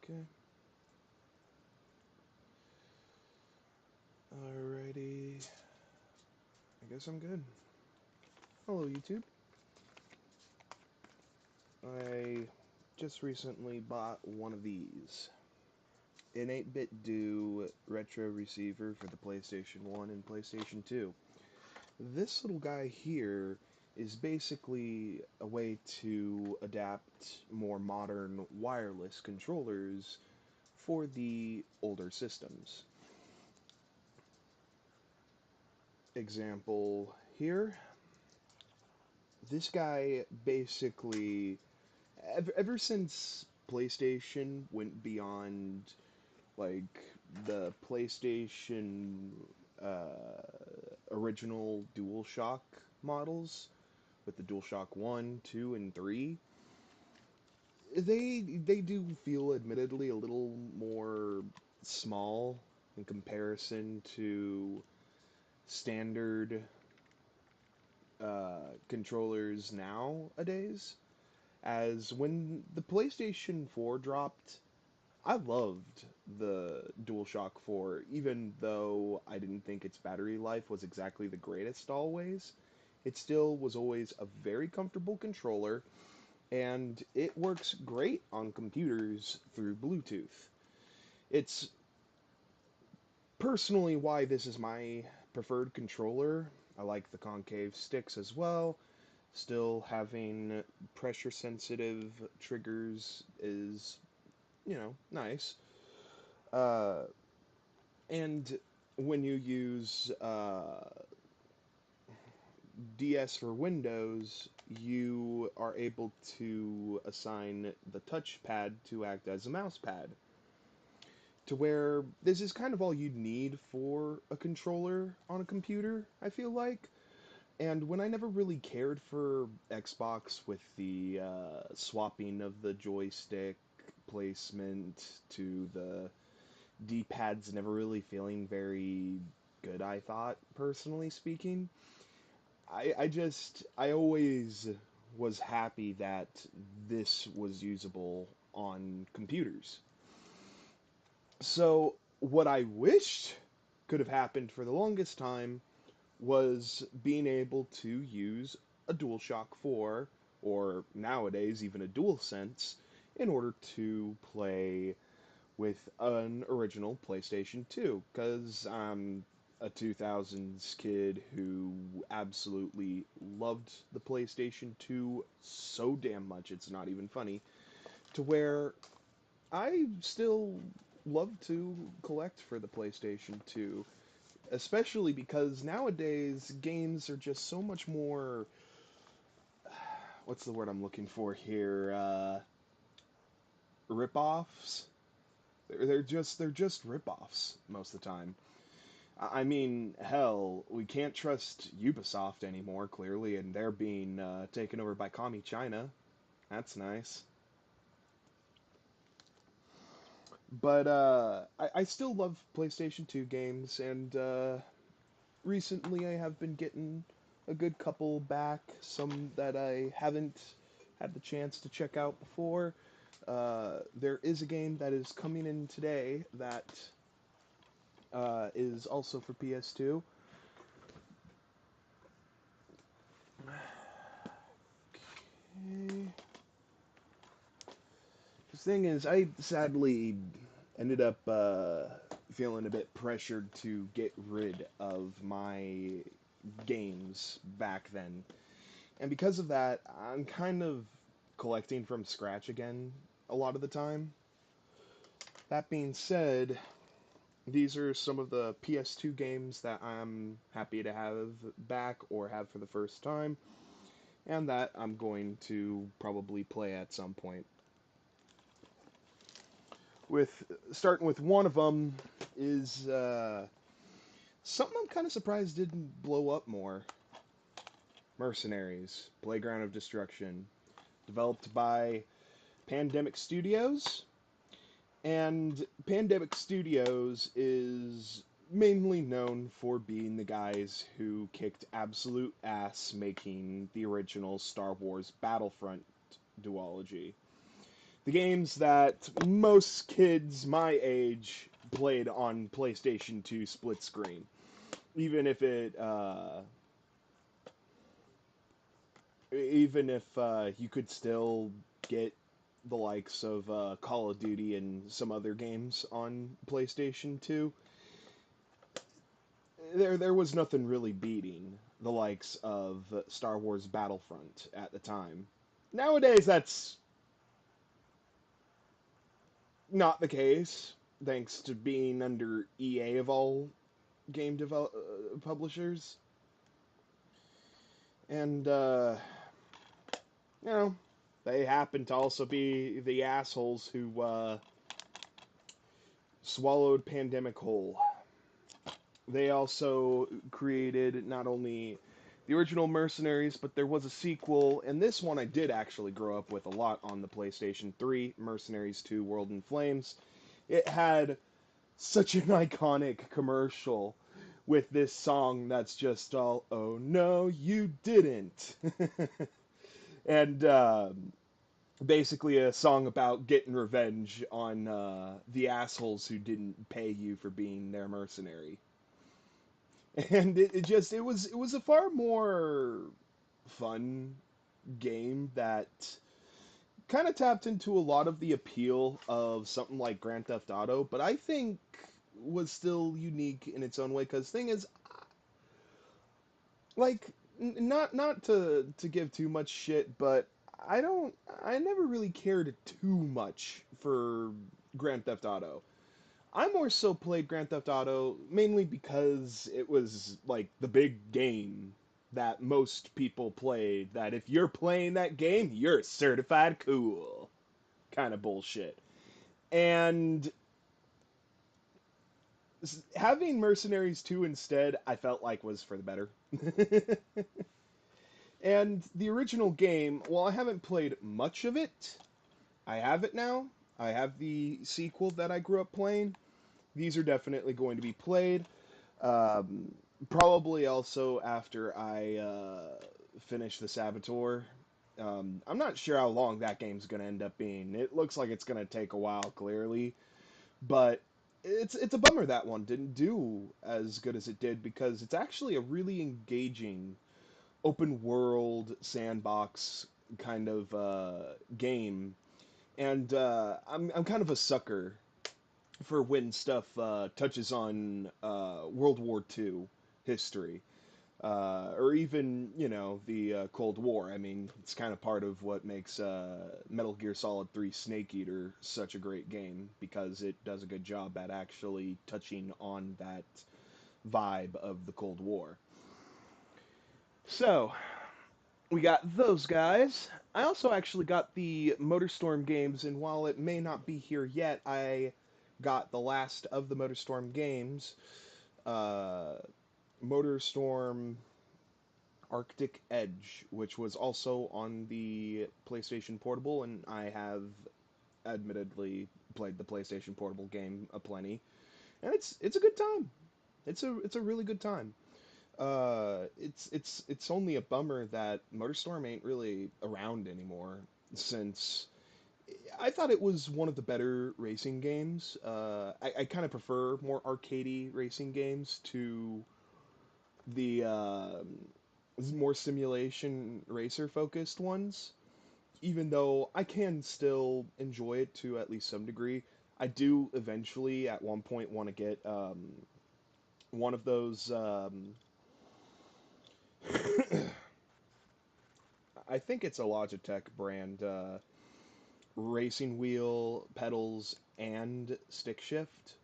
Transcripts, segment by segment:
Okay. Alrighty. I guess I'm good. Hello, YouTube. I just recently bought one of these. An 8BitDo retro receiver for the PlayStation 1 and PlayStation 2. This little guy here is basically a way to adapt more modern wireless controllers for the older systems. Example here. This guy basically, ever since PlayStation went beyond like the PlayStation original DualShock models with the DualShock 1, 2, and 3, they do feel admittedly a little more small in comparison to standard controllers nowadays. As when the PlayStation 4 dropped, I loved the DualShock 4, even though I didn't think its battery life was exactly the greatest always. It still was always a very comfortable controller, and it works great on computers through Bluetooth. It's personally why this is my preferred controller. I like the concave sticks as well. Still having pressure sensitive triggers is, nice. Uh, and when you use DS for Windows, you are able to assign the touchpad to act as a mouse pad. To where this is kind of all you'd need for a controller on a computer, I feel like. And when I never really cared for Xbox with the swapping of the joystick placement to the D-pads never really feeling very good, I thought, personally speaking. I always was happy that this was usable on computers. So, what I wished could have happened for the longest time was being able to use a DualShock 4, or nowadays even a DualSense, in order to play with an original PlayStation 2, because I'm a 2000s kid who absolutely loved the PlayStation 2 so damn much it's not even funny, to where I still love to collect for the PlayStation 2, especially because nowadays games are just so much more, what's the word I'm looking for here, rip-offs. They're just rip-offs most of the time. I mean, hell, we can't trust Ubisoft anymore, clearly, and they're being taken over by Commie China. That's nice. But I still love PlayStation 2 games, and recently I have been getting a good couple back, some that I haven't had the chance to check out before. There is a game that is coming in today that is also for PS2. Okay. The thing is, I sadly ended up feeling a bit pressured to get rid of my games back then. And because of that, I'm kind of collecting from scratch again a lot of the time. That being said, these are some of the PS2 games that I'm happy to have back or have for the first time, and that I'm going to probably play at some point. With starting with one of them is something I'm kind of surprised didn't blow up more. Mercenaries, Playground of Destruction, developed by Pandemic Studios. And Pandemic Studios is mainly known for being the guys who kicked absolute ass making the original Star Wars Battlefront duology. The games that most kids my age played on PlayStation 2 split screen. Even if you could still get the likes of Call of Duty and some other games on PlayStation 2, there was nothing really beating the likes of Star Wars Battlefront at the time. Nowadays, that's not the case, thanks to being under EA of all publishers. And, you know, they happen to also be the assholes who swallowed Pandemic whole. They also created not only the original Mercenaries, but there was a sequel, and this one I did actually grow up with a lot on the PlayStation 3, Mercenaries 2 World in Flames. It had such an iconic commercial with this song that's just all, oh no, you didn't. And basically a song about getting revenge on the assholes who didn't pay you for being their mercenary. And it was a far more fun game that kind of tapped into a lot of the appeal of something like Grand Theft Auto, but I think was still unique in its own way. Because thing is, like, not to give too much shit, but I don't I never really cared too much for Grand Theft Auto. I more so played Grand Theft Auto mainly because it was like the big game that most people played. That if you're playing that game, you're certified cool kind of bullshit. And having Mercenaries 2 instead, I felt like was for the better. And the original game, while I haven't played much of it, I have it now. I have the sequel that I grew up playing. These are definitely going to be played. Um, Probably also after I finish the Saboteur. I'm not sure how long that game's going to end up being. It looks like it's going to take a while, clearly, but it's a bummer that one didn't do as good as it did because it's actually a really engaging open world sandbox kind of game, and I'm kind of a sucker for when stuff touches on World War II history, or even the Cold War. I mean, it's kind of part of what makes Metal Gear Solid 3 Snake Eater such a great game because it does a good job at actually touching on that vibe of the Cold War. So, we got those guys. I also actually got the MotorStorm games, and while it may not be here yet, I got the last of the MotorStorm games. Uh, MotorStorm Arctic Edge, which was also on the PlayStation Portable, and I have admittedly played the PlayStation Portable game aplenty, and it's a good time. It's a really good time. It's only a bummer that MotorStorm ain't really around anymore since I thought it was one of the better racing games. I kind of prefer more arcadey racing games to the more simulation racer focused ones. Even though I can still enjoy it to at least some degree, I do eventually at one point want to get one of those. I think it's a Logitech brand racing wheel, pedals, and stick shift,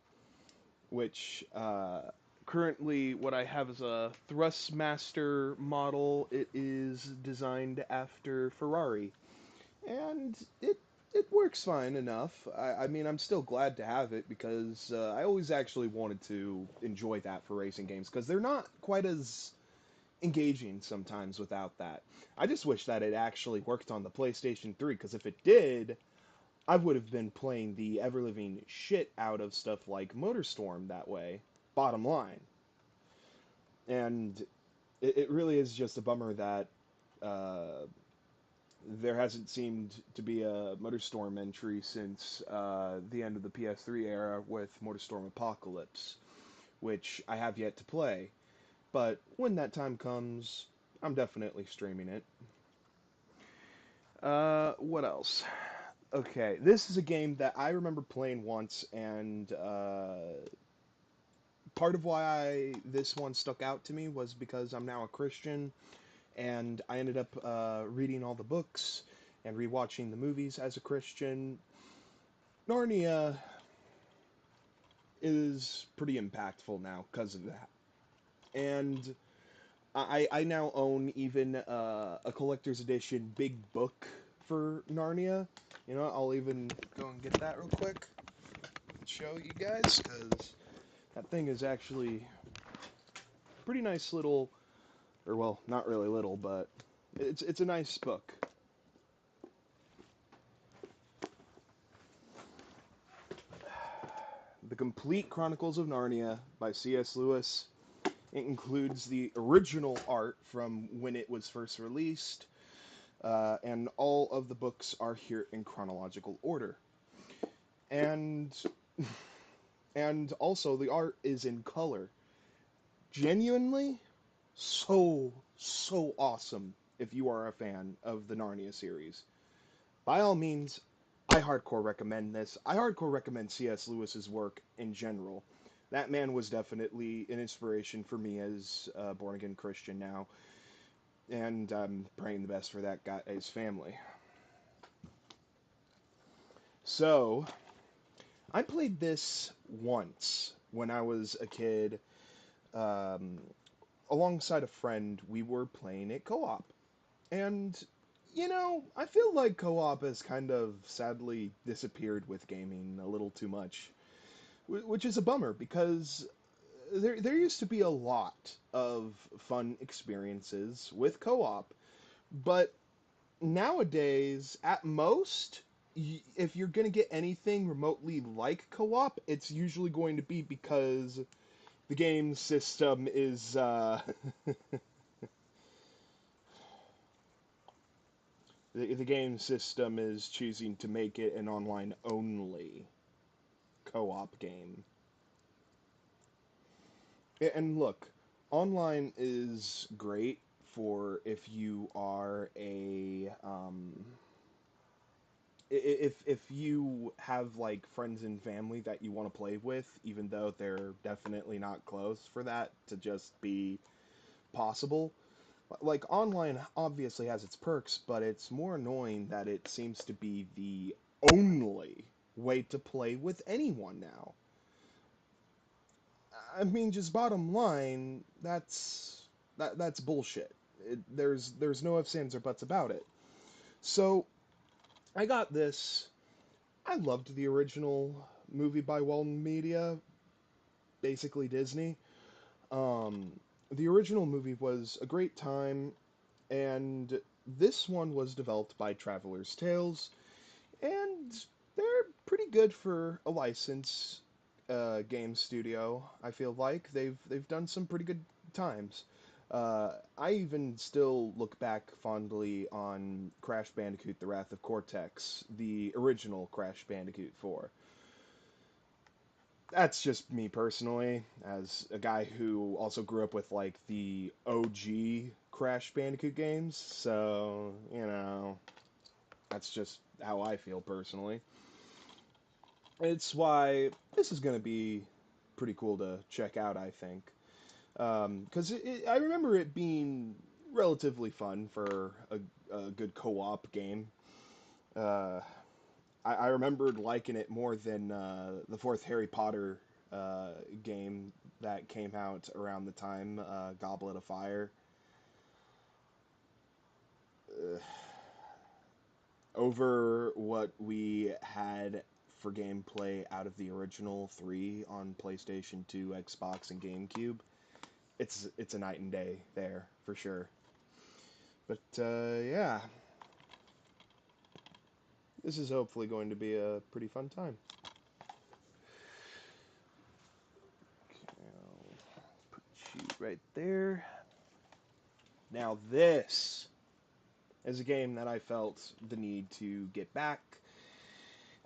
which currently what I have is a Thrustmaster model. It is designed after Ferrari, and it works fine enough. I mean, I'm still glad to have it because I always actually wanted to enjoy that for racing games because they're not quite as engaging sometimes without that. I just wish that it actually worked on the PlayStation 3 because if it did, I would have been playing the ever living shit out of stuff like MotorStorm that way. Bottom line. And it really is just a bummer that uh, There hasn't seemed to be a MotorStorm entry since the end of the PS3 era with MotorStorm Apocalypse, which I have yet to play. But when that time comes, I'm definitely streaming it. What else? Okay, this is a game that I remember playing once, and part of why this one stuck out to me was because I'm now a Christian, and I ended up reading all the books and rewatching the movies as a Christian. Narnia is pretty impactful now because of that. And I now own even a collector's edition big book for Narnia. You know, I'll even go and get that real quick and show you guys, because that thing is actually pretty nice little, or well, not really little, but it's a nice book. The Complete Chronicles of Narnia by C.S. Lewis. It includes the original art from when it was first released, and all of the books are here in chronological order. And and also the art is in color. Genuinely, so awesome if you are a fan of the Narnia series. By all means, I hardcore recommend this. I hardcore recommend C.S. Lewis's work in general. That man was definitely an inspiration for me as a born-again Christian now, and I'm praying the best for that guy's family. So, I played this once when I was a kid. Um, Alongside a friend, we were playing it co-op. And, you know, I feel like co-op has kind of sadly disappeared with gaming a little too much, which is a bummer because there used to be a lot of fun experiences with co-op, but nowadays, at most, if you're going to get anything remotely like co-op, it's usually going to be because the game system is the game system is choosing to make it an online only co-op game. And look, online is great for if you are if you have like friends and family that you want to play with, even though they're definitely not close for that to just be possible. Like online obviously has its perks, but it's more annoying that it seems to be the only way to play with anyone now. I mean, just bottom line, that's bullshit. There's no ifs, ands, or buts about it. So I got this. I loved the original movie by Walden Media, basically Disney. Um, the original movie was a great time, and this one was developed by Traveller's Tales, and they're pretty good for a license game studio. I feel like they've done some pretty good times. I even still look back fondly on Crash Bandicoot: The Wrath of Cortex, the original Crash Bandicoot 4. That's just me personally, as a guy who also grew up with like the OG Crash Bandicoot games. So, you know, that's just how I feel personally. It's why this is going to be pretty cool to check out, I think. Because I remember it being relatively fun for a good co-op game. Uh, I remembered liking it more than the fourth Harry Potter uh, game that came out around the time, Goblet of Fire. Uh, Over what we had for gameplay out of the original three on PlayStation 2, Xbox, and GameCube, it's a night and day there for sure. But yeah, this is hopefully going to be a pretty fun time. Okay, I'll put you right there. Now this as a game that I felt the need to get back,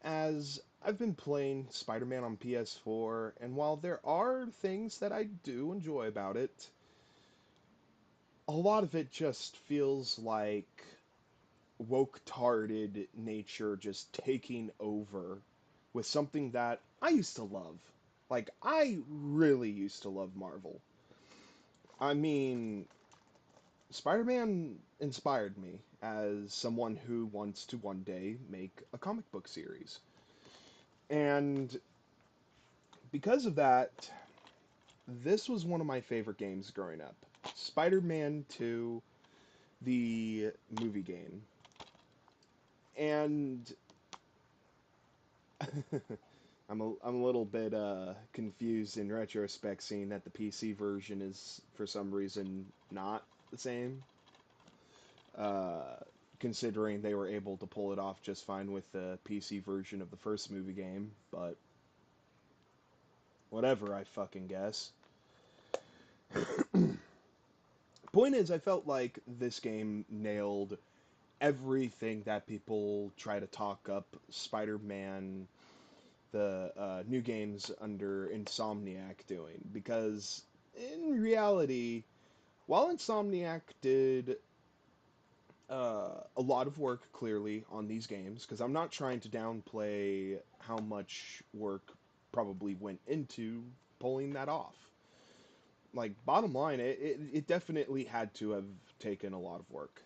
as I've been playing Spider Man on PS4, and while there are things that I do enjoy about it, a lot of it just feels like woke-tarded nature just taking over with something that I used to love. Like, I really used to love Marvel. I mean, Spider Man inspired me as someone who wants to one day make a comic book series. And because of that, this was one of my favorite games growing up. Spider Man 2, the movie game. And I'm a little bit confused in retrospect, seeing that the PC version is for some reason not the same. Uh, Considering they were able to pull it off just fine with the PC version of the first movie game, but whatever, I fucking guess. Point is, I felt like this game nailed everything that people try to talk up Spider-Man, the new games under Insomniac doing, because in reality, while Insomniac did a lot of work clearly on these games, because I'm not trying to downplay how much work probably went into pulling that off. Like, bottom line, it definitely had to have taken a lot of work.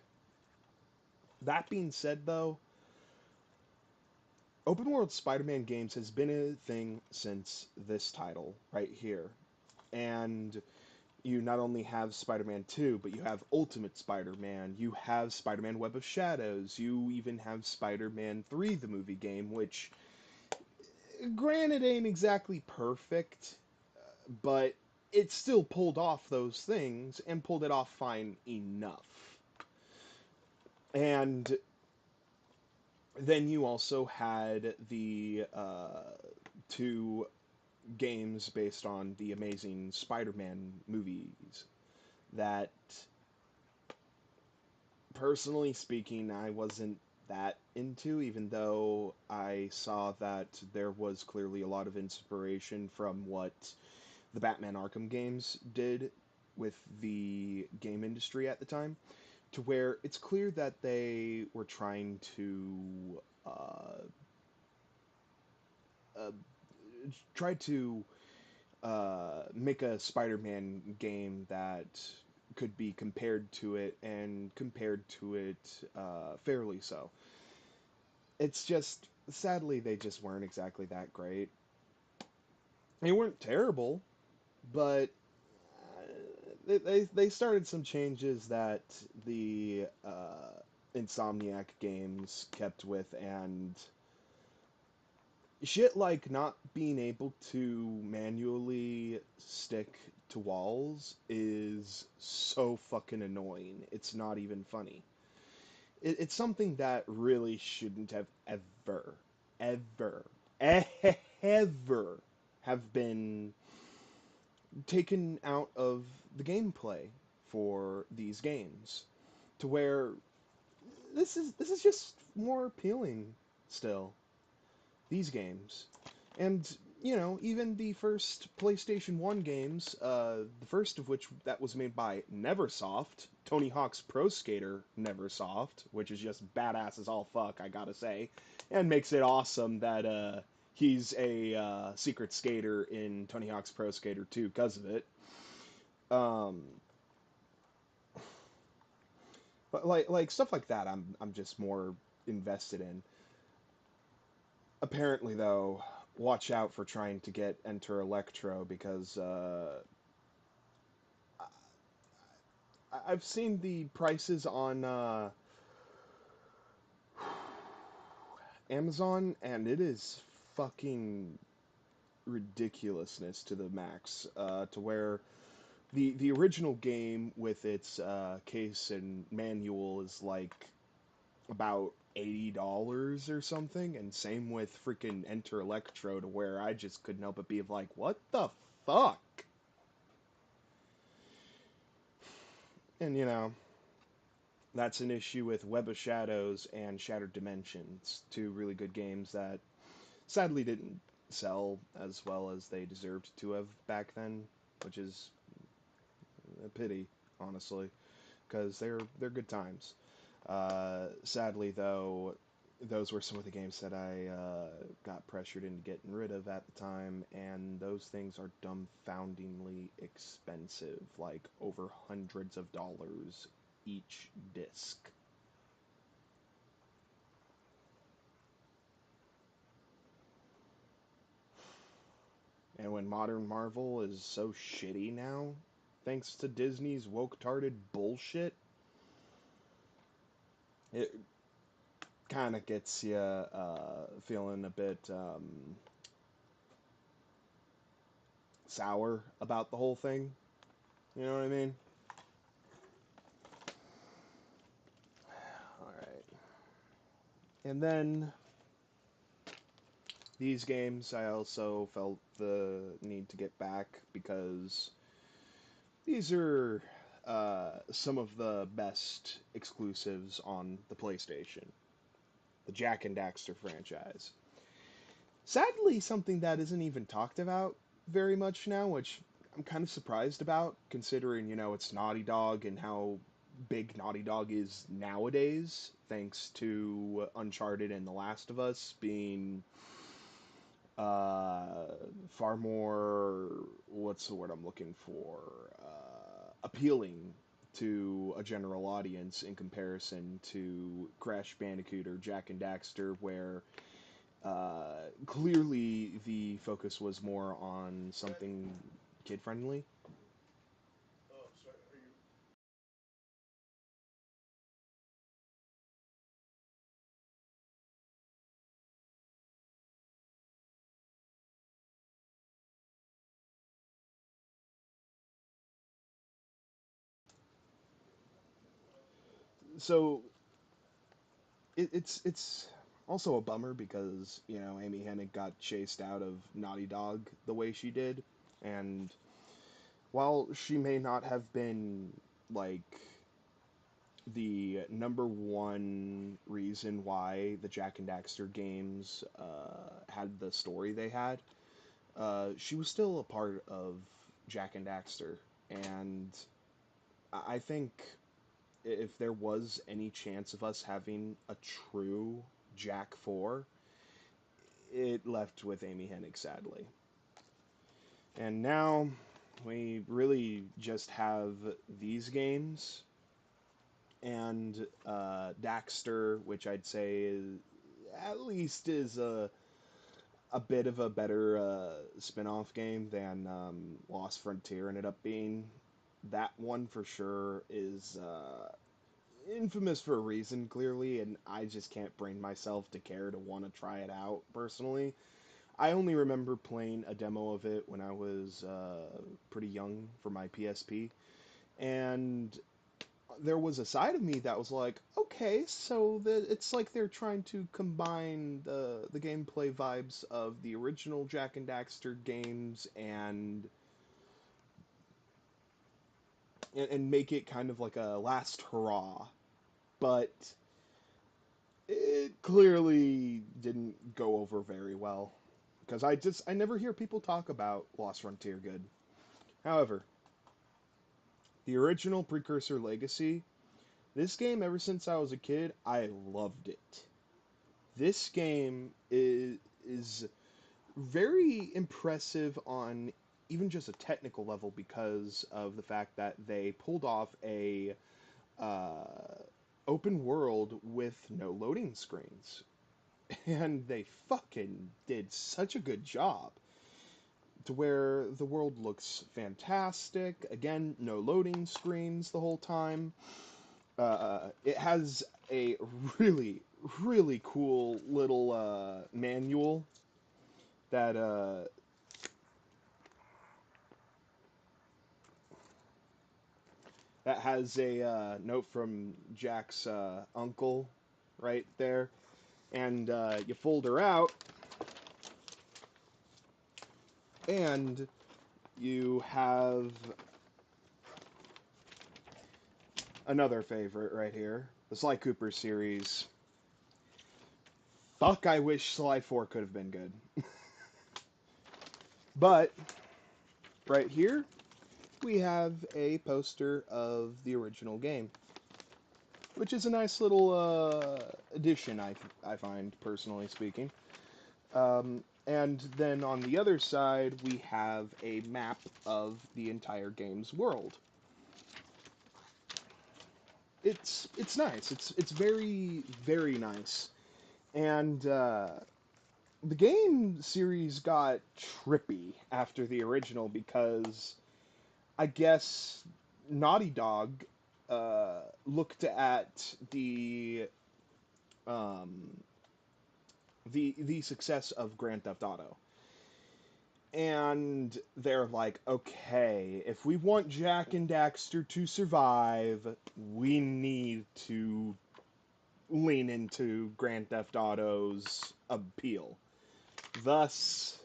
That being said, though, open world Spider Man games has been a thing since this title right here. And you not only have Spider Man 2, but you have Ultimate Spider Man, you have Spider Man Web of Shadows, you even have Spider Man 3, the movie game, which, granted, ain't exactly perfect, but it still pulled off those things and pulled it off fine enough. And then you also had the two games based on the Amazing Spider Man movies that, personally speaking, I wasn't that into, even though I saw that there was clearly a lot of inspiration from what the Batman Arkham games did with the game industry at the time, to where it's clear that they were trying to uh, try to make a Spider-Man game that could be compared to it, and compared to it fairly so. It's just, sadly, they just weren't exactly that great. They weren't terrible, but they started some changes that the Insomniac games kept with, and shit like not being able to manually stick to walls is so fucking annoying. It's not even funny. It's something that really shouldn't have ever, ever have been taken out of the gameplay for these games, to where this is just more appealing still, these games. And, even the first PlayStation 1 games, the first of which that was made by Neversoft, Tony Hawk's Pro Skater Neversoft, which is just badass as all fuck, I gotta say, and makes it awesome that he's a secret skater in Tony Hawk's Pro Skater 2 because of it. Um, but like stuff like that, I'm just more invested in. Apparently, though, watch out for trying to get Enter Electro, because I've seen the prices on Amazon, and it is fucking ridiculousness to the max. To where the original game with its case and manual is like about $80 or something, and same with freaking Enter Electro, to where I just couldn't help but be like, what the fuck? And That's an issue with Web of Shadows and Shattered Dimensions, two really good games that sadly didn't sell as well as they deserved to have back then, which is a pity, honestly, because they're good times. Sadly, though, those were some of the games that I got pressured into getting rid of at the time, and those things are dumbfoundingly expensive, like over hundreds of dollars each disc. And when modern Marvel is so shitty now, thanks to Disney's woke-tarded bullshit, it kind of gets you feeling a bit sour about the whole thing. You know what I mean? All right. And then these games, I also felt the need to get back because these are some of the best exclusives on the PlayStation. The Jack and Daxter franchise. Sadly, something that isn't even talked about very much now, which I'm kind of surprised about, considering, it's Naughty Dog and how big Naughty Dog is nowadays, thanks to Uncharted and The Last of Us being uh, far more, what's the word I'm looking for, appealing to a general audience in comparison to Crash Bandicoot or Jack and Daxter, where clearly the focus was more on something kid friendly. So it's also a bummer because Amy Hennig got chased out of Naughty Dog the way she did, and while she may not have been like the number one reason why the Jack and Daxter games had the story they had, she was still a part of Jack and Daxter, and I think if there was any chance of us having a true Jack 4, it left with Amy Hennig, sadly. And now we really just have these games and Daxter, which I'd say is, at least is a bit of a better spin-off game than Lost Frontier ended up being. That one for sure is infamous for a reason, clearly, and I just can't bring myself to care to want to try it out personally. I only remember playing a demo of it when I was pretty young for my PSP, and there was a side of me that was like, okay, so it's like they're trying to combine the gameplay vibes of the original Jack and Daxter games and make it kind of like a last hurrah. But it clearly didn't go over very well because I never hear people talk about Lost Frontier good. However, the original precursor Legacy, this game ever since I was a kid, I loved it. This game is very impressive on even just a technical level because of the fact that they pulled off a uh, open world with no loading screens, and they fucking did such a good job to where the world looks fantastic. Again, no loading screens the whole time. It has a really, really cool little manual that that has a note from Jack's uncle right there, and you fold her out, and you have another favorite right here. The Sly Cooper series. Fuck, I wish Sly 4 could have been good. But, right here, we have a poster of the original game, which is a nice little addition, I find, personally speaking. And then on the other side, we have a map of the entire game's world. It's nice. It's very very nice. And the game series got trippy after the original because I guess Naughty Dog looked at um, the success of Grand Theft Auto, and they're like, okay, if we want Jack and Daxter to survive, we need to lean into Grand Theft Auto's appeal. Thus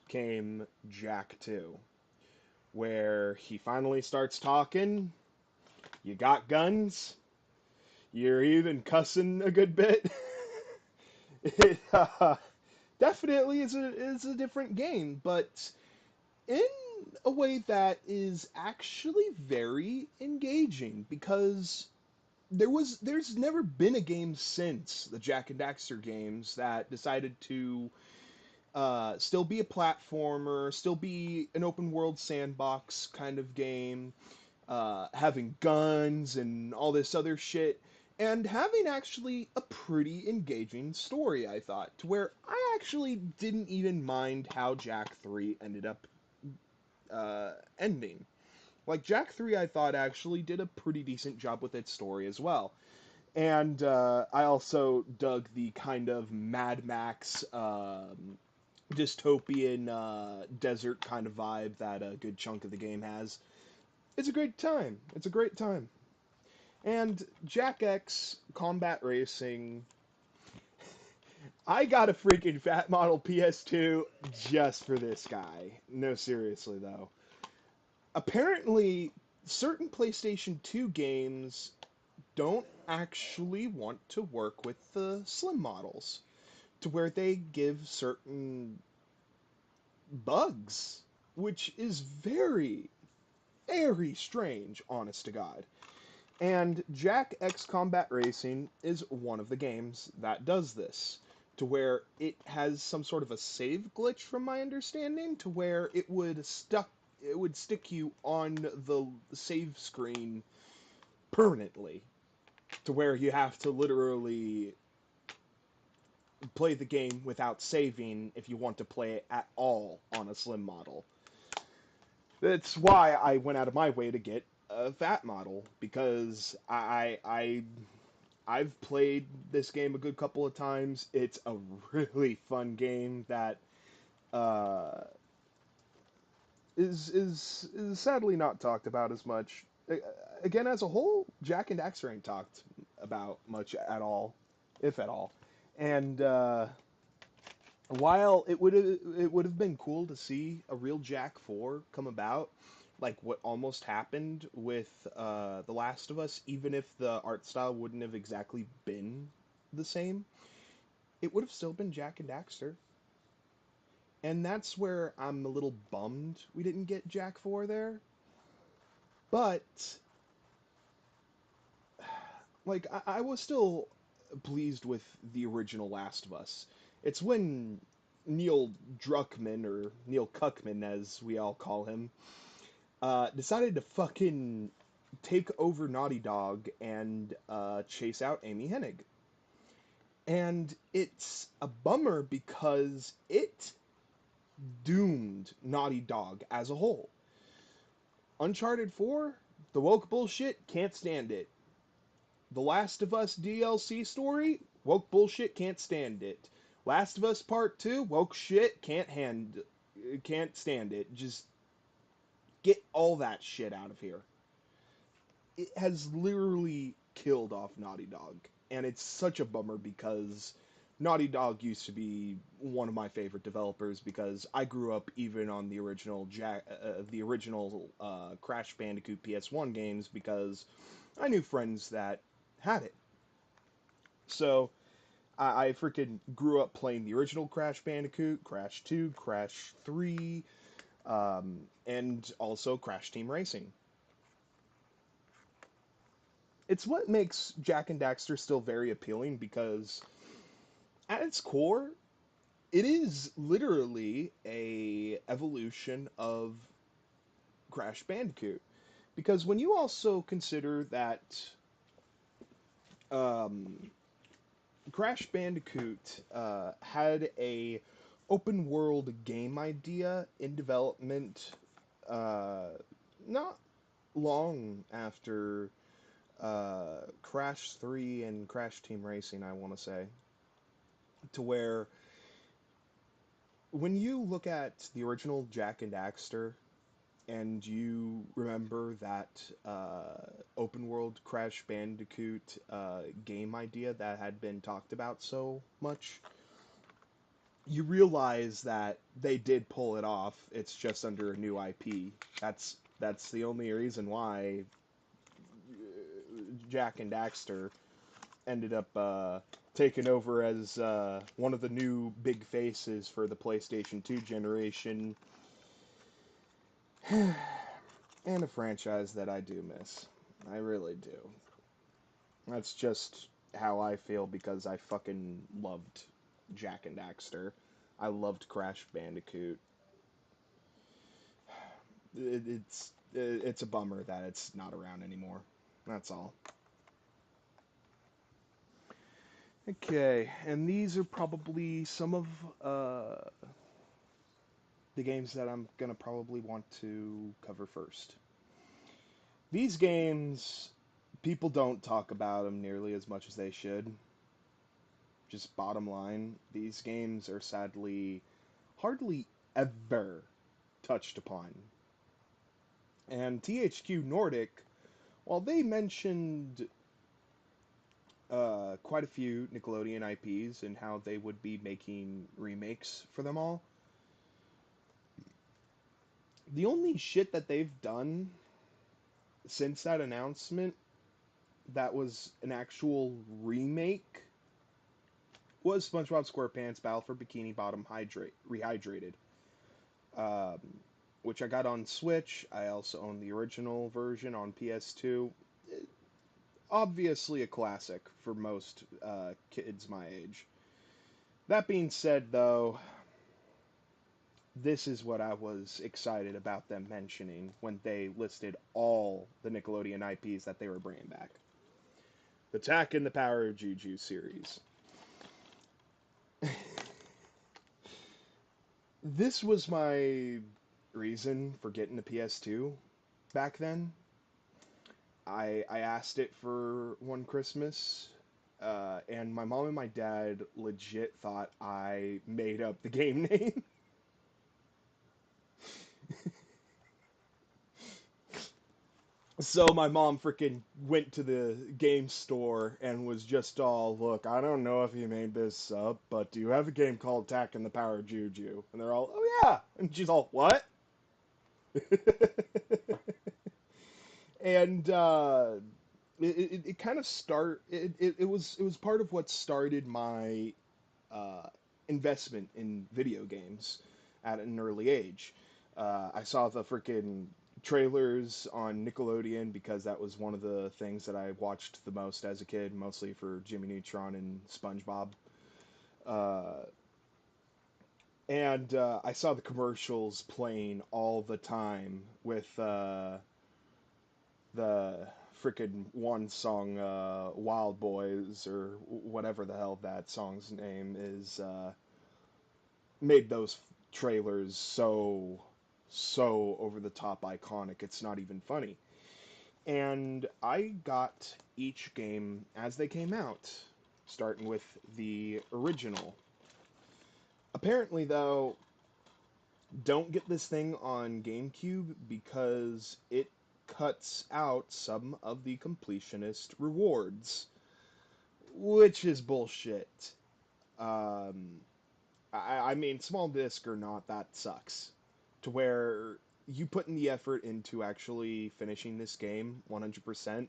came Jack 2, where he finally starts talking. You got guns. You're even cussing a good bit. It definitely is a different game, but in a way that is actually very engaging because there's never been a game since the Jack and Daxter games that decided to still be a platformer, still be an open world sandbox kind of game, having guns and all this other shit, and having actually a pretty engaging story, I thought, to where I actually didn't even mind how Jack 3 ended up ending. Like, Jack 3, I thought actually did a pretty decent job with its story as well. And I also dug the kind of Mad Max dystopian desert kind of vibe that a good chunk of the game has. It's a great time. It's a great time. And Jack X Combat Racing, I got a freaking fat model PS2 just for this guy. No, seriously though. Apparently, certain PlayStation 2 games don't actually want to work with the slim models to where they give certain bugs, which is very, very strange, honest to God. And Jack X Combat Racing is one of the games that does this, to where it has some sort of a save glitch, from my understanding, to where it would stick you on the save screen permanently, to where you have to literally play the game without saving if you want to play it at all on a slim model. That's why I went out of my way to get a fat model, because I've played this game a good couple of times. It's a really fun game that uh, is sadly not talked about as much. Again, as a whole, Jack and Daxter ain't talked about much at all, if at all. And while it would have been cool to see a real Jack 4 come about, like what almost happened with The Last of Us, even if the art style wouldn't have exactly been the same, it would have still been Jack and Daxter. And that's where I'm a little bummed we didn't get Jack 4 there. But, like, I was still pleased with the original Last of Us. It's when Neil Druckmann, or Neil Cuckman as we all call him, decided to fucking take over Naughty Dog and chase out Amy Hennig. And it's a bummer because it doomed Naughty Dog as a whole. Uncharted 4, the woke bullshit, can't stand it. The Last of Us DLC story, woke bullshit, can't stand it. Last of Us Part 2, woke shit, can't stand it. Just get all that shit out of here. It has literally killed off Naughty Dog, and it's such a bummer because Naughty Dog used to be one of my favorite developers because I grew up even on the original Crash Bandicoot PS1 games because I knew friends that had it. So I freaking grew up playing the original Crash Bandicoot, Crash 2, Crash 3, and also Crash Team Racing. It's what makes Jack and Daxter still very appealing because at its core, it is literally a evolution of Crash Bandicoot. Because when you also consider that um, Crash Bandicoot had a open world game idea in development uh, not long after Crash 3 and Crash Team Racing, I want to say, to where when you look at the original Jack and Daxter and you remember that open world Crash Bandicoot game idea that had been talked about so much, you realize that they did pull it off. It's just under a new IP. That's the only reason why Jack and Daxter ended up taking over as one of the new big faces for the PlayStation 2 generation, and a franchise that I do miss. I really do. That's just how I feel because I fucking loved Jack and Daxter. I loved Crash Bandicoot. It's a bummer that it's not around anymore. That's all. Okay, and these are probably some of the games that I'm gonna probably want to cover first. These games, people don't talk about them nearly as much as they should. Just bottom line, these games are sadly hardly ever touched upon. And THQ Nordic, while they mentioned quite a few Nickelodeon IPs and how they would be making remakes for them all, the only shit that they've done since that announcement that was an actual remake was SpongeBob SquarePants Battle for Bikini Bottom Rehydrated, um, which I got on Switch. I also own the original version on PS2. Obviously a classic for most kids my age. That being said, though, this is what I was excited about them mentioning when they listed all the Nickelodeon IPs that they were bringing back. The Tak and the Power of Juju series. This was my reason for getting a PS2 back then. I asked it for one Christmas, and my mom and my dad legit thought I made up the game name. So my mom freaking went to the game store and was just all, look, I don't know if you made this up, but do you have a game called Attack and the Power of Juju? And they're all, oh yeah. And she's all, what? And it kind of it was part of what started my uh, investment in video games at an early age. I saw the freaking trailers on Nickelodeon because that was one of the things that I watched the most as a kid, mostly for Jimmy Neutron and SpongeBob. Uh, and I saw the commercials playing all the time with the freaking one song, Wild Boys, or whatever the hell that song's name is, made those trailers so over the top iconic. It's not even funny. And I got each game as they came out, starting with the original. Apparently, though, don't get this thing on GameCube because it cuts out some of the completionist rewards, which is bullshit. Um, I mean, small disc or not, that sucks. To where you put in the effort into actually finishing this game 100%,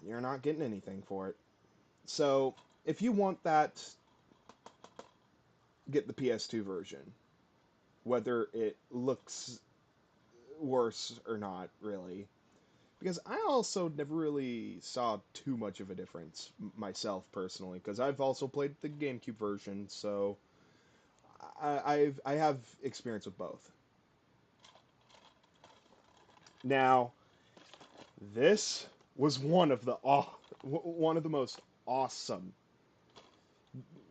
you're not getting anything for it. So if you want that, get the PS2 version, whether it looks worse or not, really. Because I also never really saw too much of a difference myself personally, because I've also played the GameCube version, so I have experience with both. Now, this was one of the most awesome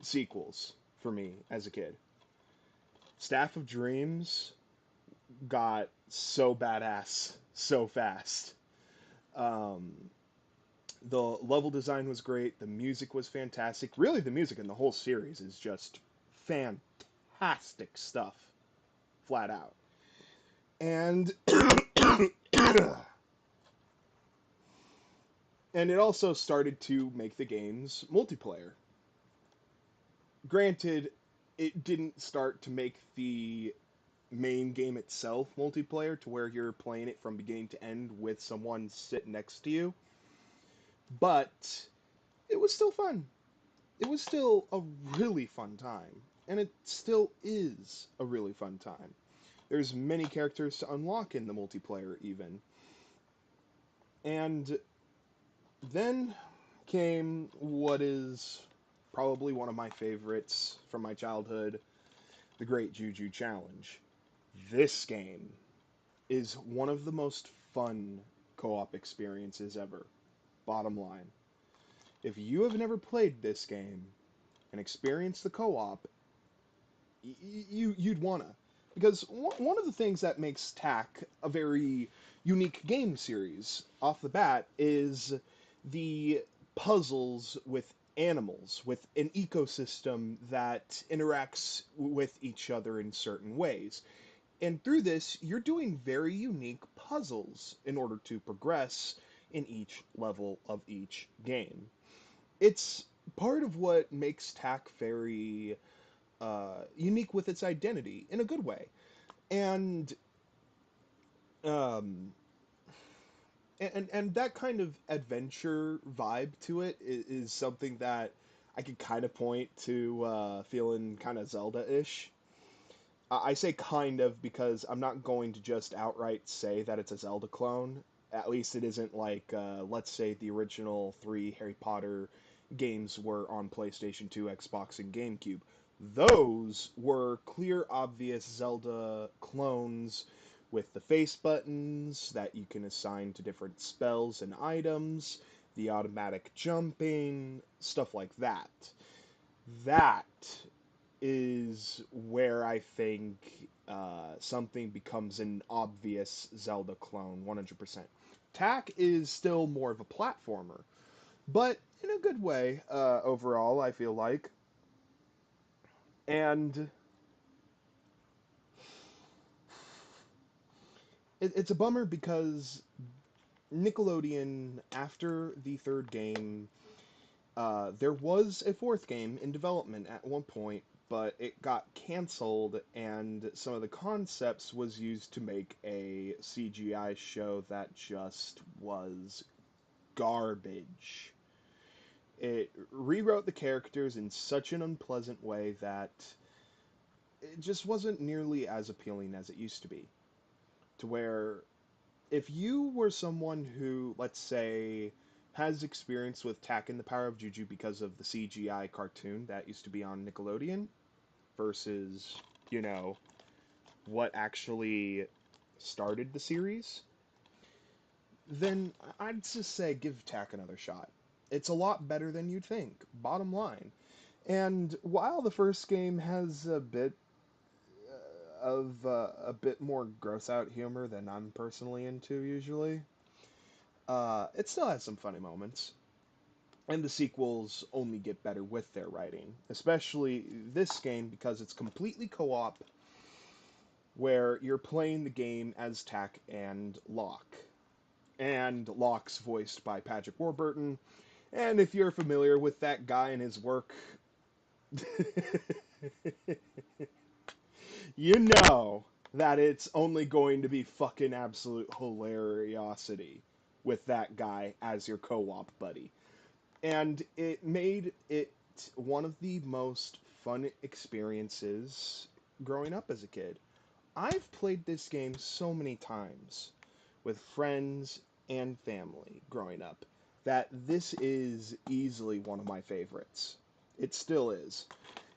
sequels for me as a kid. Staff of Dreams got so badass so fast. Um, the level design was great. The music was fantastic. Really, the music in the whole series is just fantastic stuff, flat out. And and it also started to make the games multiplayer. Granted, it didn't start to make the main game itself multiplayer to where you're playing it from beginning to end with someone sitting next to you, but it was still fun. It was still a really fun time, and it still is a really fun time. There's many characters to unlock in the multiplayer even. And then came what is probably one of my favorites from my childhood, the Great Juju Challenge. This game is one of the most fun co-op experiences ever. Bottom line. If you have never played this game and experienced the co-op, you'd wanna, because one of the things that makes TAC a very unique game series off the bat is the puzzles with animals, with an ecosystem that interacts with each other in certain ways. And through this, you're doing very unique puzzles in order to progress in each level of each game. It's part of what makes TAC very unique with its identity in a good way. And um, and that kind of adventure vibe to it is something that I could kind of point to feeling kind of Zelda-ish. I say kind of because I'm not going to just outright say that it's a Zelda clone. At least it isn't like, let's say, the original three Harry Potter games were on PlayStation 2, Xbox, and GameCube. Those were clear, obvious Zelda clones with the face buttons that you can assign to different spells and items, the automatic jumping, stuff like that. That is where I think something becomes an obvious Zelda clone, 100%. TAC is still more of a platformer, but in a good way overall, I feel like. And it's a bummer because Nickelodeon, after the third game, there was a fourth game in development at one point, but it got canceled, and some of the concepts was used to make a CGI show that just was garbage. It rewrote the characters in such an unpleasant way that it just wasn't nearly as appealing as it used to be. To where if you were someone who, let's say, has experience with Tak and the Power of Juju because of the CGI cartoon that used to be on Nickelodeon versus, you know, what actually started the series, then I'd just say give Tak another shot. It's a lot better than you'd think, bottom line. And while the first game has a bit of a bit more gross out humor than I'm personally into usually, it still has some funny moments. And the sequels only get better with their writing, especially this game because it's completely co-op, where you're playing the game as Tak and Locke. And Locke's voiced by Patrick Warburton. And if you're familiar with that guy and his work, you know that it's only going to be fucking absolute hilariosity with that guy as your co-op buddy. And it made it one of the most fun experiences growing up as a kid. I've played this game so many times with friends and family growing up that this is easily one of my favorites. It still is.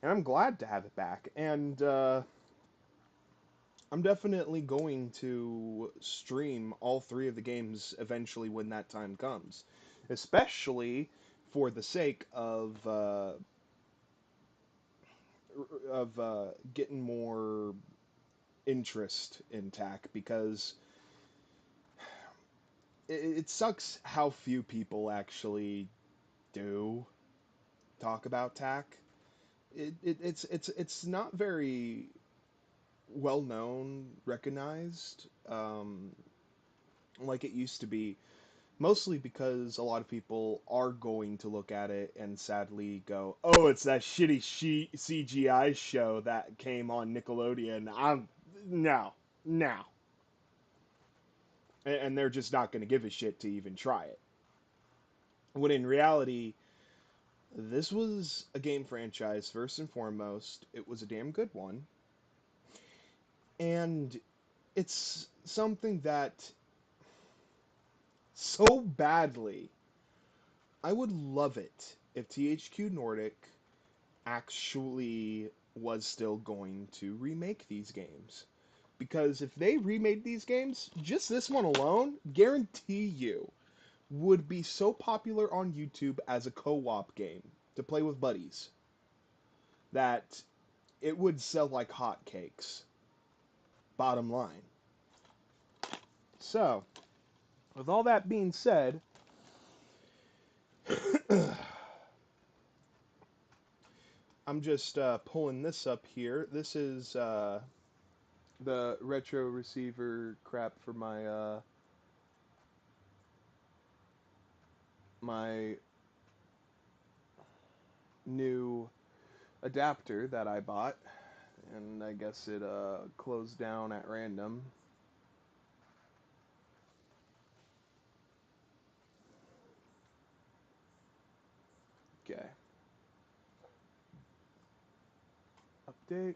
And I'm glad to have it back. And I'm definitely going to stream all three of the games eventually when that time comes, especially for the sake of getting more interest in TAC because it sucks how few people actually do talk about TAC. It's not very well known, recognized, like it used to be. Mostly because a lot of people are going to look at it and sadly go, "Oh, it's that shitty CGI show that came on Nickelodeon." I'm no, no, and they're just not going to give a shit to even try it. When in reality, this was a game franchise first and foremost. It was a damn good one, and it's something that so badly I would love it if THQ Nordic actually was still going to remake these games. Because if they remade these games, just this one alone, guarantee you, would be so popular on YouTube as a co-op game to play with buddies that it would sell like hotcakes. Bottom line. So, with all that being said, I'm just pulling this up here. This is the retro receiver crap for my new adapter that I bought, and I guess it closed down at random. Okay, update.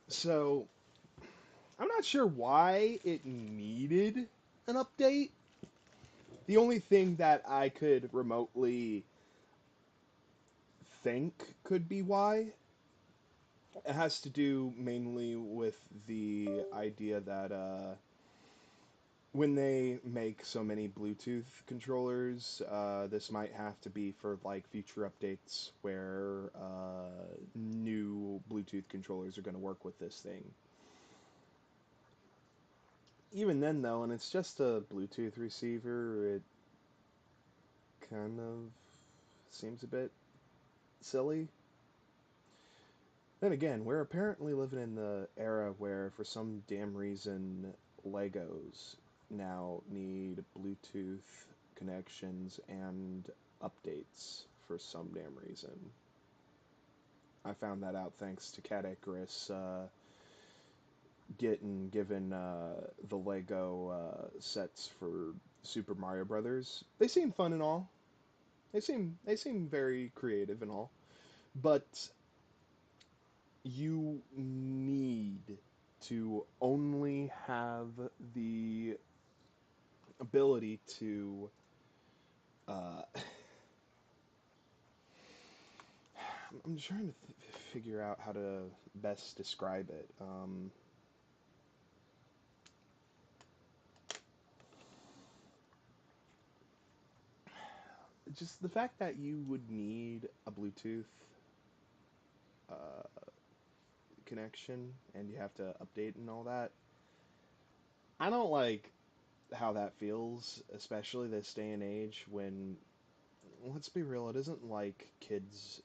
So I'm not sure why it needed an update. The only thing that I could remotely think could be why it has to do mainly with the idea that when they make so many Bluetooth controllers, this might have to be for like future updates where new Bluetooth controllers are going to work with this thing. Even then, though, and it's just a Bluetooth receiver, it kind of seems a bit silly. Then again, we're apparently living in the era where, for some damn reason, Legos now need Bluetooth connections and updates for some damn reason. I found that out thanks to Cat Icarus getting given the Lego sets for Super Mario Brothers. They seem fun and all. They seem very creative and all, but you need to only have the ability to uh, I'm trying to figure out how to best describe it. Just the fact that you would need a Bluetooth uh, connection and you have to update and all that. I don't like how that feels, especially this day and age when, let's be real, it isn't like kids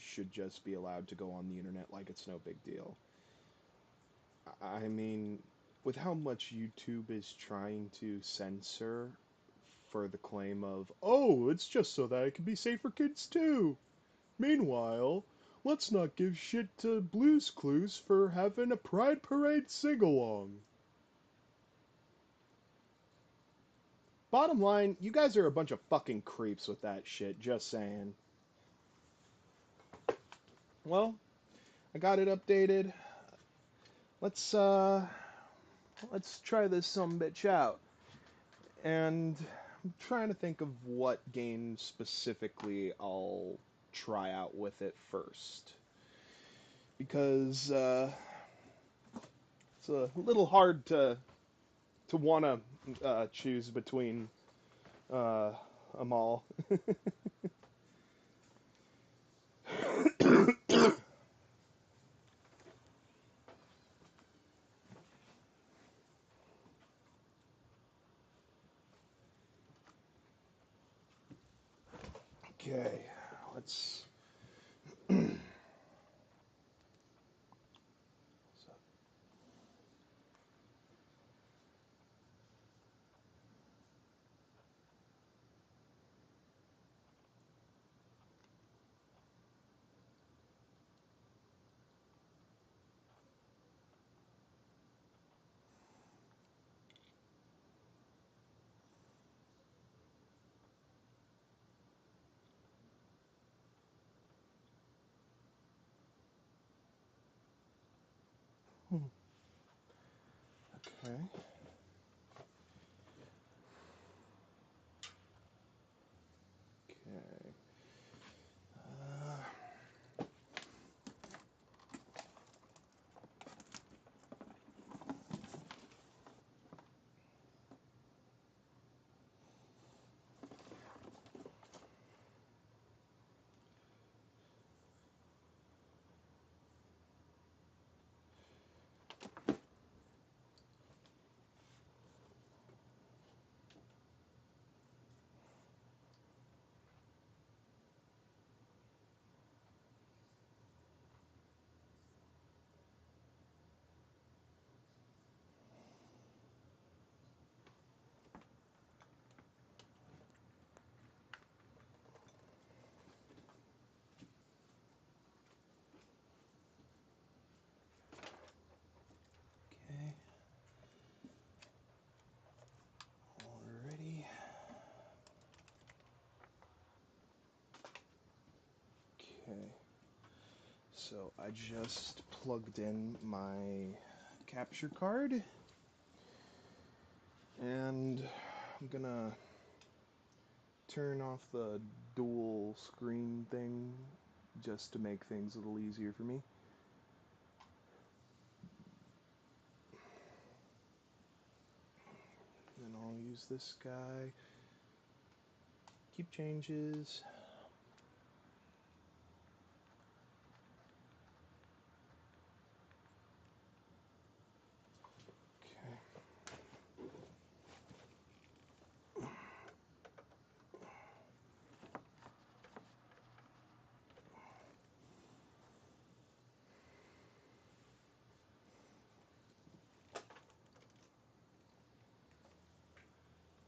should just be allowed to go on the internet like it's no big deal. I mean, with how much YouTube is trying to censor for the claim of, oh, it's just so that it can be safe for kids too. Meanwhile, let's not give shit to Blue's Clues for having a Pride Parade sing along. bottom line, you guys are a bunch of fucking creeps with that shit. Just saying. Well, I got it updated. Let's uh, let's try this sumbitch out. And I'm trying to think of what game specifically I'll try out with it first. Because it's a little hard to want to choose between uh, them all. Okay, let's. Okay. Okay. Okay. Alrighty. Okay. So I just plugged in my capture card, and I'm gonna turn off the dual screen thing just to make things a little easier for me. Then I'll use this guy. Keep changes. Okay.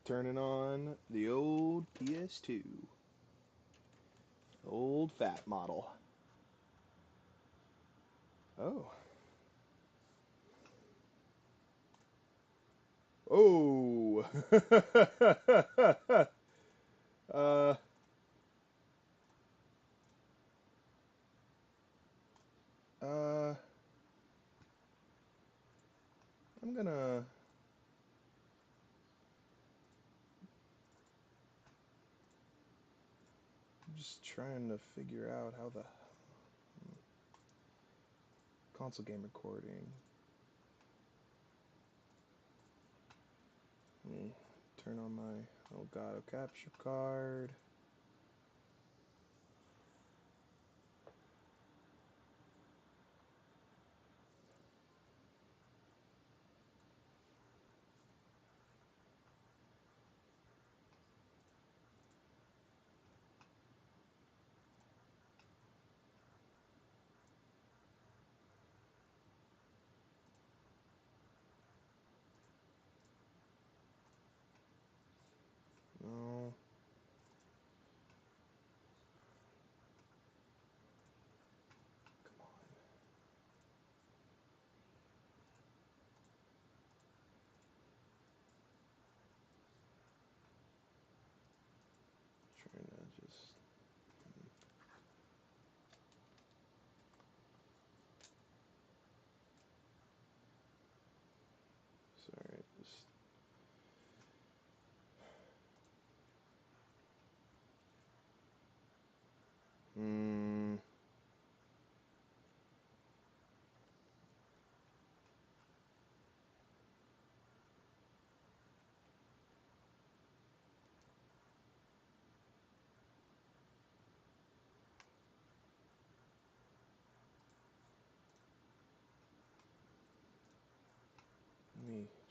Turning on the old PS2. Old fat model. Oh. Oh. uh, uh, I'm gonna just trying to figure out how the console game recording. Turn on my Elgato capture card. No.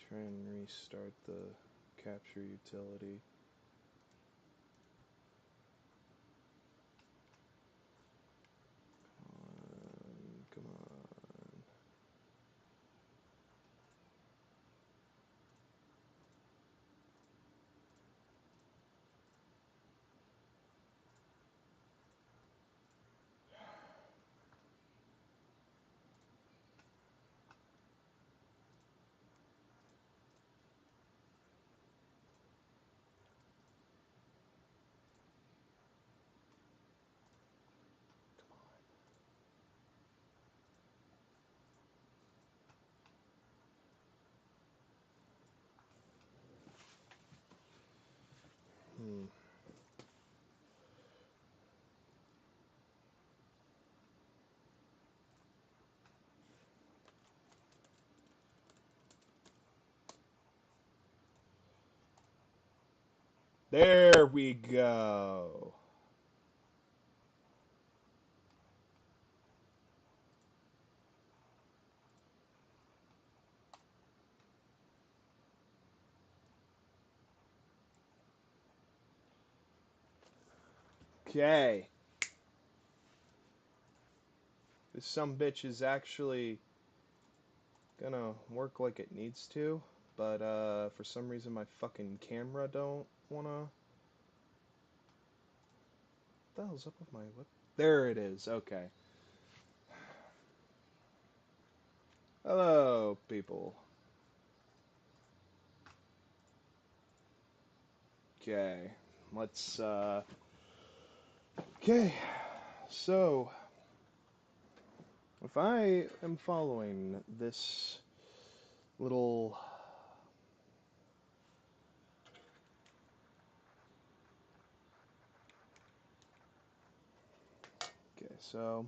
Try and restart the capture utility. Come on. Hmm. There we go. Okay. This sumbitch is actually gonna work like it needs to, but for some reason my fucking camera don't wanna. What the hell's up with my lip? There it is. Okay. Hello, people. Okay. Let's Okay. So, if I am following this little Okay, so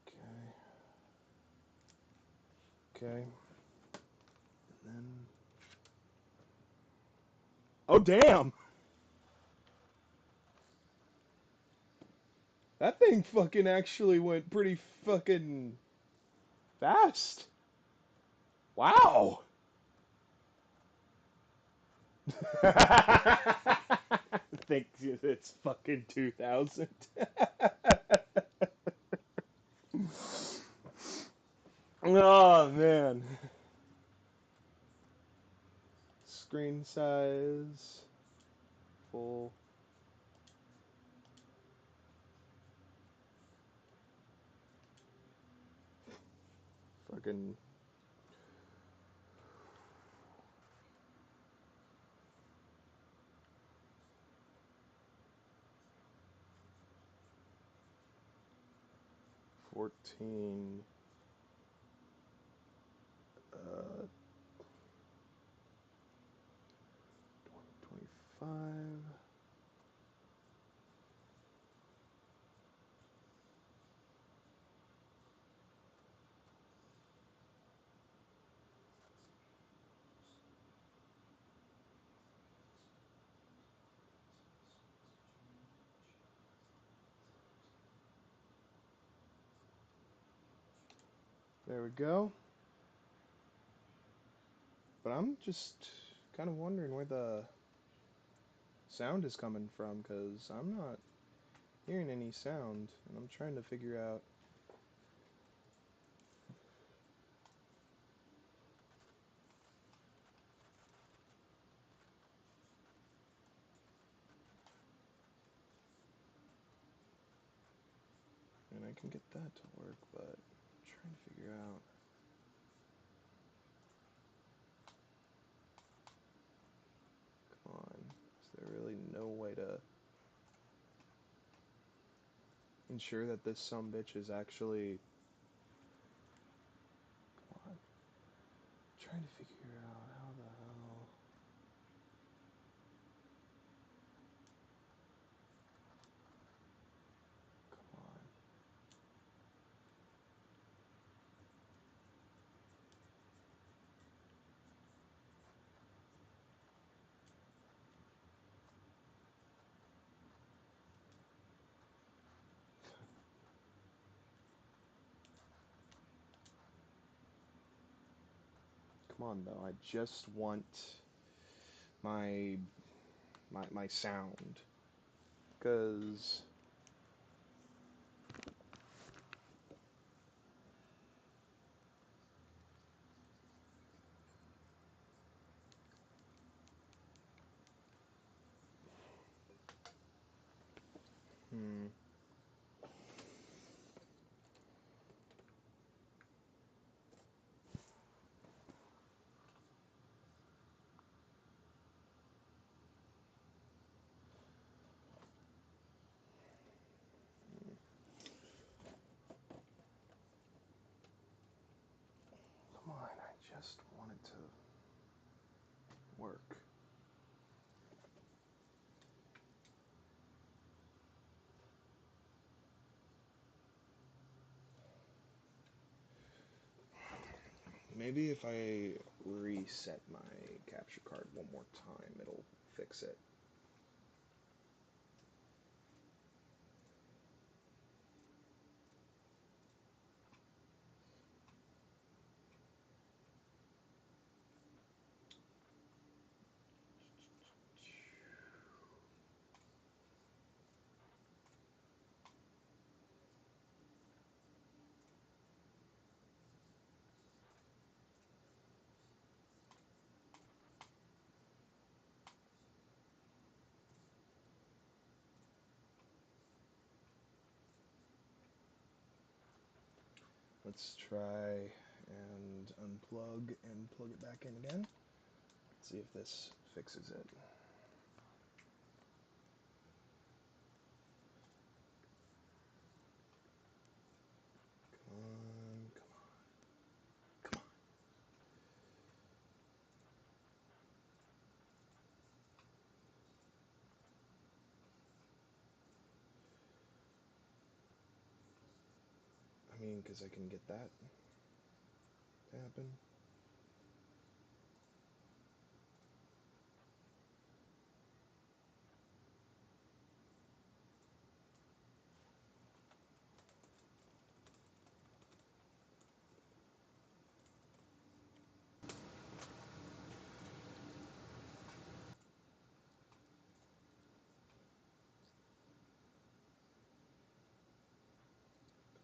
okay. Okay. And then Oh damn! That thing fucking actually went pretty fucking fast. Wow. I think it's fucking 2000. Oh man. Screen size full. Fucking 14 uh 25. There we go. But I'm just kind of wondering where the sound is coming from because I'm not hearing any sound and I'm trying to figure out. And I can get that to work, but I'm trying to figure out. Come on. Is there really no way to ensure that this sumbitch is actually. Come on. I'm trying to figure out how the hell. Come on. Come on, though. I just want my my sound. Because hmm, come on, I just want it to work. Maybe if I reset my capture card one more time, it'll fix it. Let's try and unplug and plug it back in again. See if this fixes it. Come on, come on, come on. I mean, because I can get that to happen.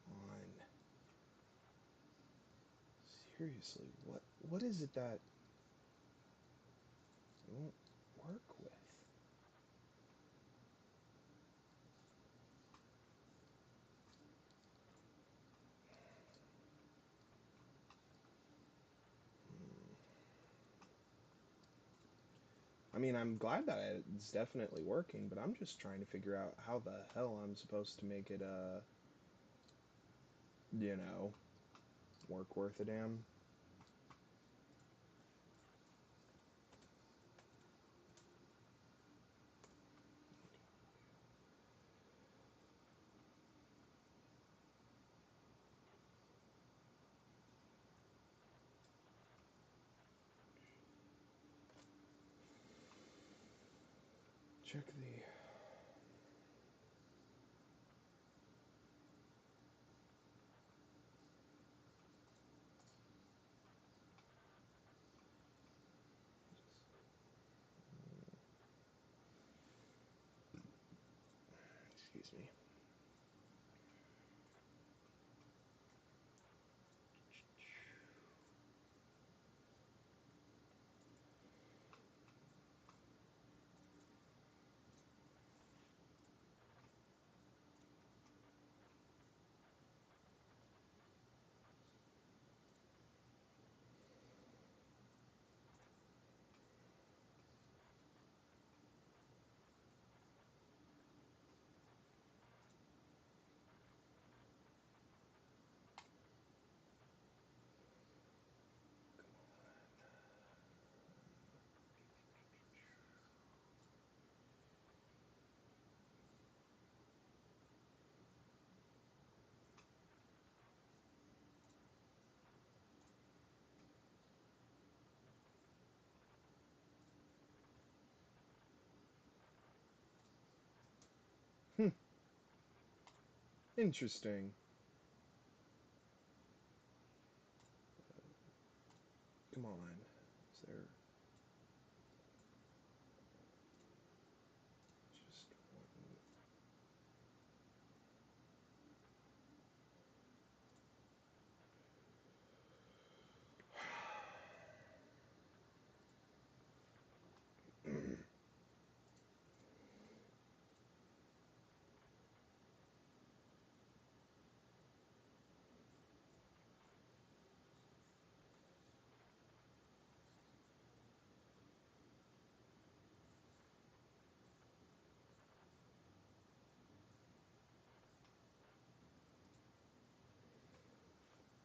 Come on. Seriously, what is it that it won't work with? I mean, I'm glad that it's definitely working, but I'm just trying to figure out how the hell I'm supposed to make it, you know, work worth a damn. Check the. Excuse me. Hmm. Interesting. Come on.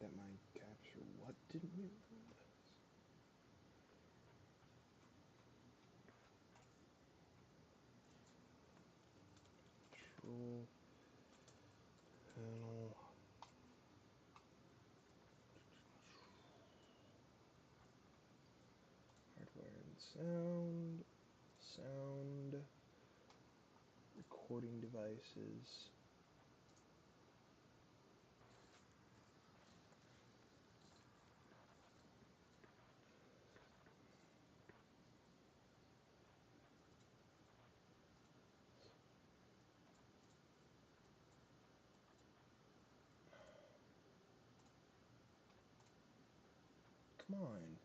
That might capture what didn't you? Control panel. Hardware and sound. Sound. Recording devices. Come on.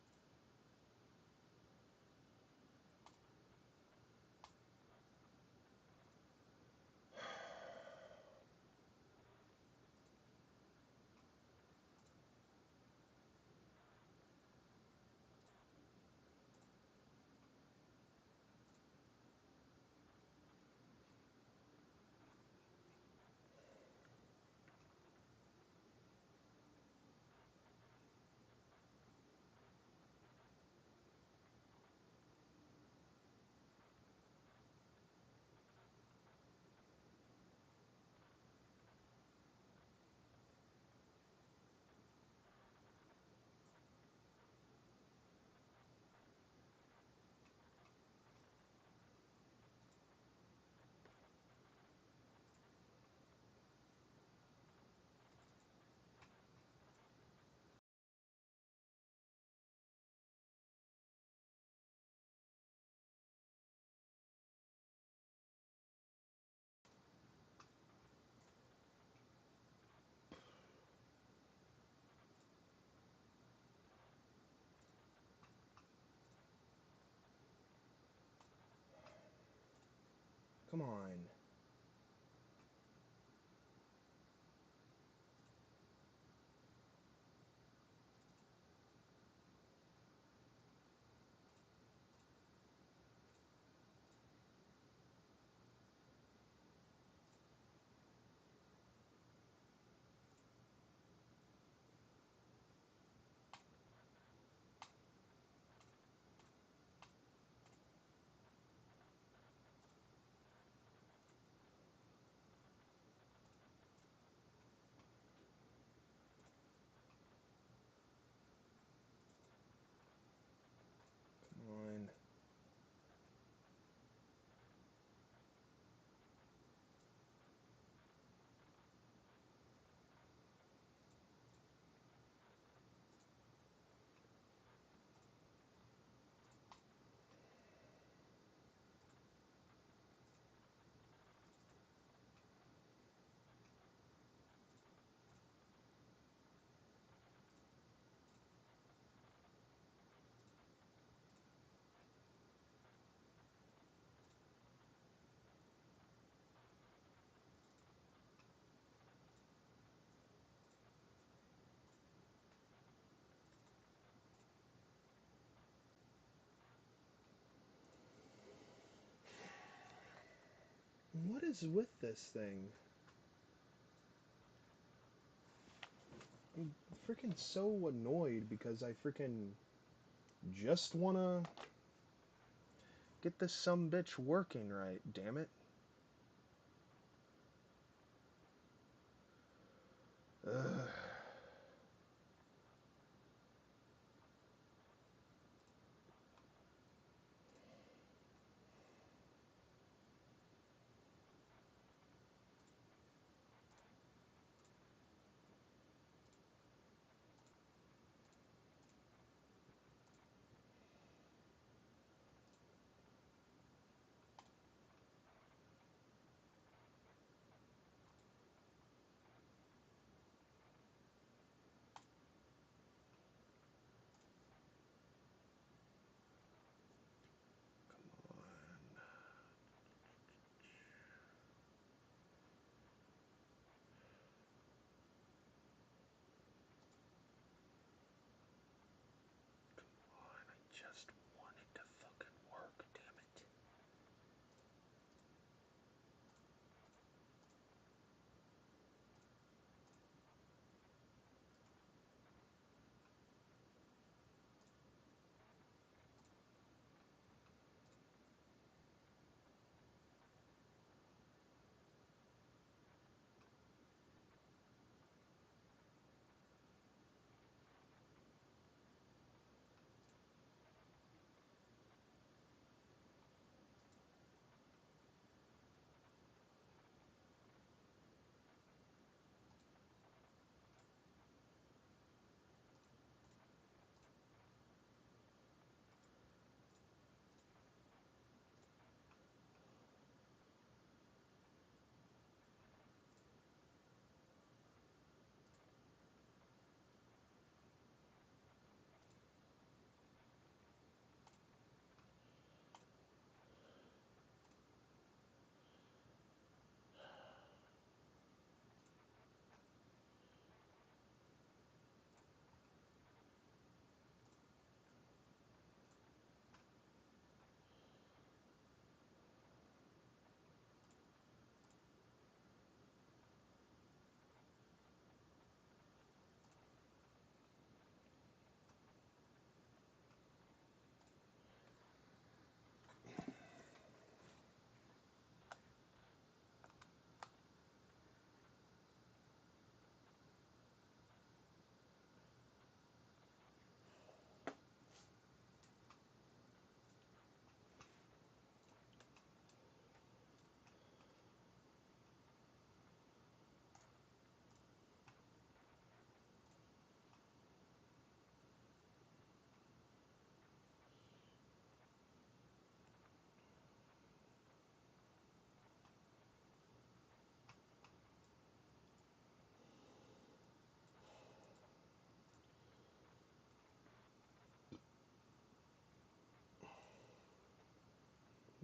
Come on. Come on. What is with this thing? I'm freaking so annoyed because I freaking just wanna get this sumbitch working right, damn it. Ugh.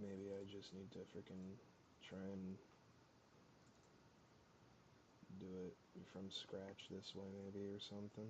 Maybe I just need to freaking try and do it from scratch this way, maybe, or something.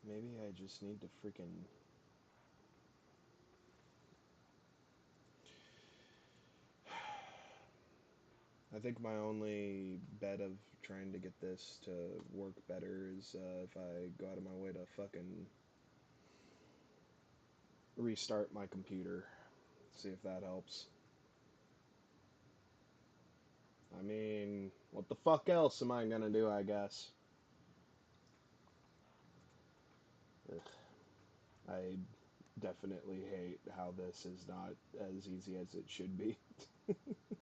Maybe I just need to freaking. I think my only bet of trying to get this to work better is if I go out of my way to fucking restart my computer. See if that helps. I mean, what the fuck else am I gonna do, I guess? Ugh. I definitely hate how this is not as easy as it should be.